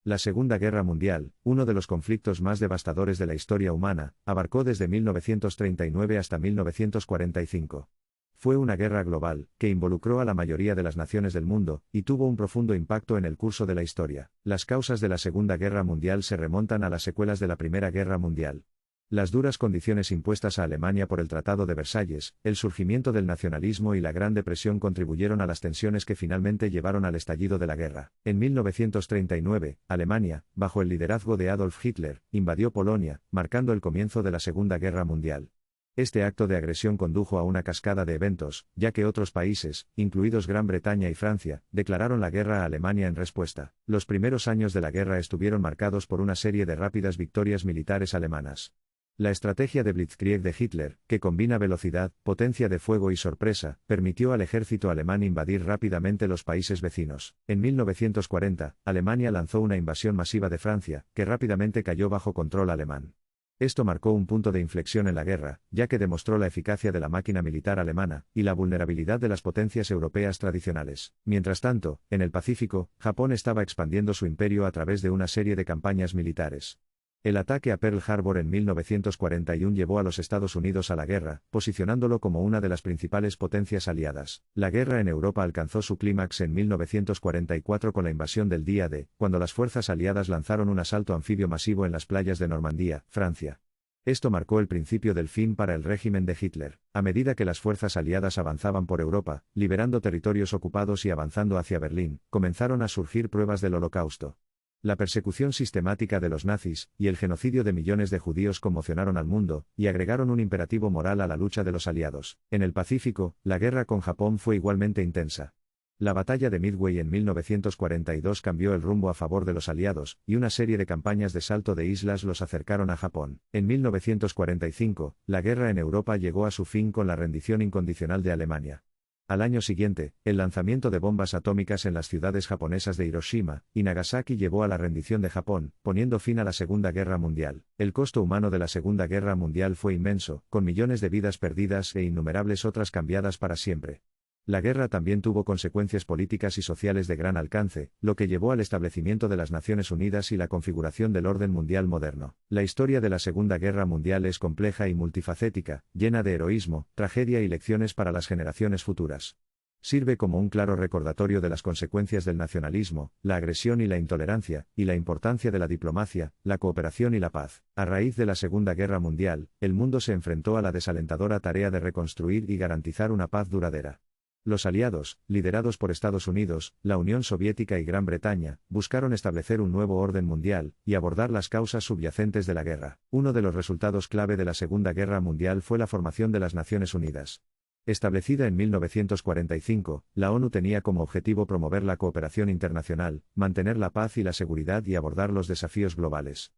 La Segunda Guerra Mundial, uno de los conflictos más devastadores de la historia humana, abarcó desde 1939 hasta 1945. Fue una guerra global, que involucró a la mayoría de las naciones del mundo, y tuvo un profundo impacto en el curso de la historia. Las causas de la Segunda Guerra Mundial se remontan a las secuelas de la Primera Guerra Mundial. Las duras condiciones impuestas a Alemania por el Tratado de Versalles, el surgimiento del nacionalismo y la Gran Depresión contribuyeron a las tensiones que finalmente llevaron al estallido de la guerra. En 1939, Alemania, bajo el liderazgo de Adolf Hitler, invadió Polonia, marcando el comienzo de la Segunda Guerra Mundial. Este acto de agresión condujo a una cascada de eventos, ya que otros países, incluidos Gran Bretaña y Francia, declararon la guerra a Alemania en respuesta. Los primeros años de la guerra estuvieron marcados por una serie de rápidas victorias militares alemanas. La estrategia de Blitzkrieg de Hitler, que combina velocidad, potencia de fuego y sorpresa, permitió al ejército alemán invadir rápidamente los países vecinos. En 1940, Alemania lanzó una invasión masiva de Francia, que rápidamente cayó bajo control alemán. Esto marcó un punto de inflexión en la guerra, ya que demostró la eficacia de la máquina militar alemana, y la vulnerabilidad de las potencias europeas tradicionales. Mientras tanto, en el Pacífico, Japón estaba expandiendo su imperio a través de una serie de campañas militares. El ataque a Pearl Harbor en 1941 llevó a los Estados Unidos a la guerra, posicionándolo como una de las principales potencias aliadas. La guerra en Europa alcanzó su clímax en 1944 con la invasión del Día D, cuando las fuerzas aliadas lanzaron un asalto anfibio masivo en las playas de Normandía, Francia. Esto marcó el principio del fin para el régimen de Hitler. A medida que las fuerzas aliadas avanzaban por Europa, liberando territorios ocupados y avanzando hacia Berlín, comenzaron a surgir pruebas del Holocausto. La persecución sistemática de los nazis, y el genocidio de millones de judíos conmocionaron al mundo, y agregaron un imperativo moral a la lucha de los aliados. En el Pacífico, la guerra con Japón fue igualmente intensa. La batalla de Midway en 1942 cambió el rumbo a favor de los aliados, y una serie de campañas de salto de islas los acercaron a Japón. En 1945, la guerra en Europa llegó a su fin con la rendición incondicional de Alemania. Al año siguiente, el lanzamiento de bombas atómicas en las ciudades japonesas de Hiroshima y Nagasaki llevó a la rendición de Japón, poniendo fin a la Segunda Guerra Mundial. El costo humano de la Segunda Guerra Mundial fue inmenso, con millones de vidas perdidas e innumerables otras cambiadas para siempre. La guerra también tuvo consecuencias políticas y sociales de gran alcance, lo que llevó al establecimiento de las Naciones Unidas y la configuración del orden mundial moderno. La historia de la Segunda Guerra Mundial es compleja y multifacética, llena de heroísmo, tragedia y lecciones para las generaciones futuras. Sirve como un claro recordatorio de las consecuencias del nacionalismo, la agresión y la intolerancia, y la importancia de la diplomacia, la cooperación y la paz. A raíz de la Segunda Guerra Mundial, el mundo se enfrentó a la desalentadora tarea de reconstruir y garantizar una paz duradera. Los aliados, liderados por Estados Unidos, la Unión Soviética y Gran Bretaña, buscaron establecer un nuevo orden mundial y abordar las causas subyacentes de la guerra. Uno de los resultados clave de la Segunda Guerra Mundial fue la formación de las Naciones Unidas. Establecida en 1945, la ONU tenía como objetivo promover la cooperación internacional, mantener la paz y la seguridad y abordar los desafíos globales.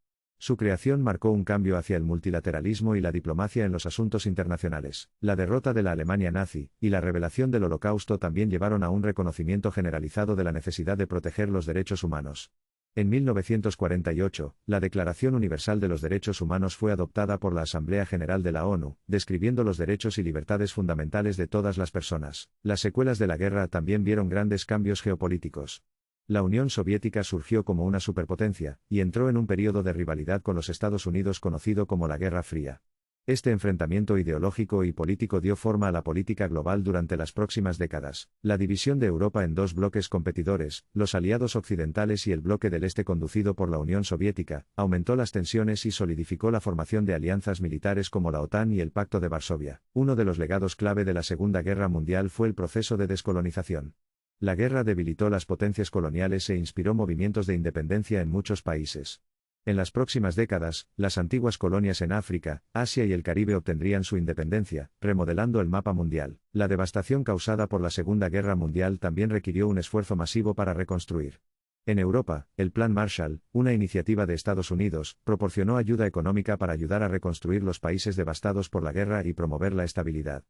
Su creación marcó un cambio hacia el multilateralismo y la diplomacia en los asuntos internacionales. La derrota de la Alemania nazi y la revelación del Holocausto también llevaron a un reconocimiento generalizado de la necesidad de proteger los derechos humanos. En 1948, la Declaración Universal de los Derechos Humanos fue adoptada por la Asamblea General de la ONU, describiendo los derechos y libertades fundamentales de todas las personas. Las secuelas de la guerra también vieron grandes cambios geopolíticos. La Unión Soviética surgió como una superpotencia, y entró en un periodo de rivalidad con los Estados Unidos conocido como la Guerra Fría. Este enfrentamiento ideológico y político dio forma a la política global durante las próximas décadas. La división de Europa en dos bloques competidores, los aliados occidentales y el bloque del este conducido por la Unión Soviética, aumentó las tensiones y solidificó la formación de alianzas militares como la OTAN y el Pacto de Varsovia. Uno de los legados clave de la Segunda Guerra Mundial fue el proceso de descolonización. La guerra debilitó las potencias coloniales e inspiró movimientos de independencia en muchos países. En las próximas décadas, las antiguas colonias en África, Asia y el Caribe obtendrían su independencia, remodelando el mapa mundial. La devastación causada por la Segunda Guerra Mundial también requirió un esfuerzo masivo para reconstruir. En Europa, el Plan Marshall, una iniciativa de Estados Unidos, proporcionó ayuda económica para ayudar a reconstruir los países devastados por la guerra y promover la estabilidad.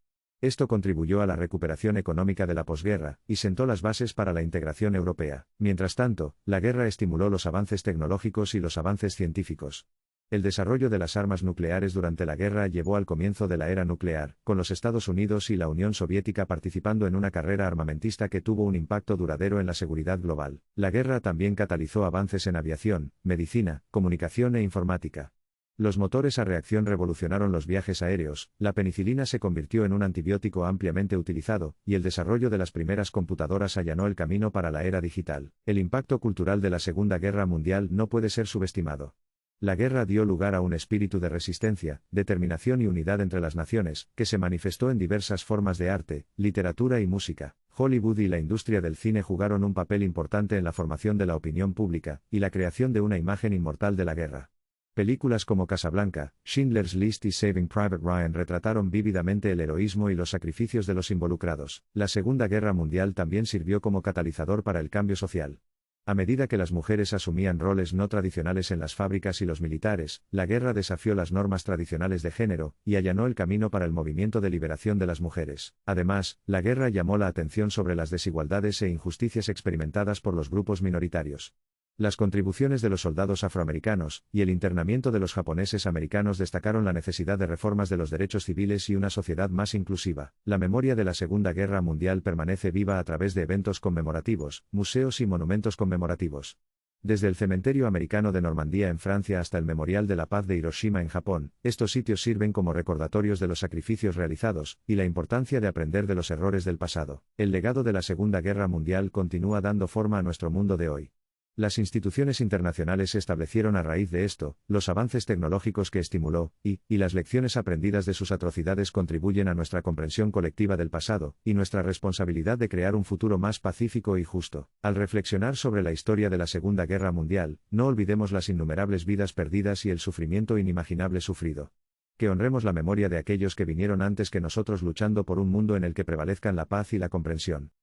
Esto contribuyó a la recuperación económica de la posguerra, y sentó las bases para la integración europea. Mientras tanto, la guerra estimuló los avances tecnológicos y los avances científicos. El desarrollo de las armas nucleares durante la guerra llevó al comienzo de la era nuclear, con los Estados Unidos y la Unión Soviética participando en una carrera armamentista que tuvo un impacto duradero en la seguridad global. La guerra también catalizó avances en aviación, medicina, comunicación e informática. Los motores a reacción revolucionaron los viajes aéreos, la penicilina se convirtió en un antibiótico ampliamente utilizado, y el desarrollo de las primeras computadoras allanó el camino para la era digital. El impacto cultural de la Segunda Guerra Mundial no puede ser subestimado. La guerra dio lugar a un espíritu de resistencia, determinación y unidad entre las naciones, que se manifestó en diversas formas de arte, literatura y música. Hollywood y la industria del cine jugaron un papel importante en la formación de la opinión pública, y la creación de una imagen inmortal de la guerra. Películas como Casablanca, Schindler's List y Saving Private Ryan retrataron vívidamente el heroísmo y los sacrificios de los involucrados. La Segunda Guerra Mundial también sirvió como catalizador para el cambio social. A medida que las mujeres asumían roles no tradicionales en las fábricas y los militares, la guerra desafió las normas tradicionales de género, y allanó el camino para el movimiento de liberación de las mujeres. Además, la guerra llamó la atención sobre las desigualdades e injusticias experimentadas por los grupos minoritarios. Las contribuciones de los soldados afroamericanos, y el internamiento de los japoneses americanos destacaron la necesidad de reformas de los derechos civiles y una sociedad más inclusiva. La memoria de la Segunda Guerra Mundial permanece viva a través de eventos conmemorativos, museos y monumentos conmemorativos. Desde el Cementerio Americano de Normandía en Francia hasta el Memorial de la Paz de Hiroshima en Japón, estos sitios sirven como recordatorios de los sacrificios realizados, y la importancia de aprender de los errores del pasado. El legado de la Segunda Guerra Mundial continúa dando forma a nuestro mundo de hoy. Las instituciones internacionales se establecieron a raíz de esto, los avances tecnológicos que estimuló, y las lecciones aprendidas de sus atrocidades contribuyen a nuestra comprensión colectiva del pasado, y nuestra responsabilidad de crear un futuro más pacífico y justo. Al reflexionar sobre la historia de la Segunda Guerra Mundial, no olvidemos las innumerables vidas perdidas y el sufrimiento inimaginable sufrido. Que honremos la memoria de aquellos que vinieron antes que nosotros luchando por un mundo en el que prevalezcan la paz y la comprensión.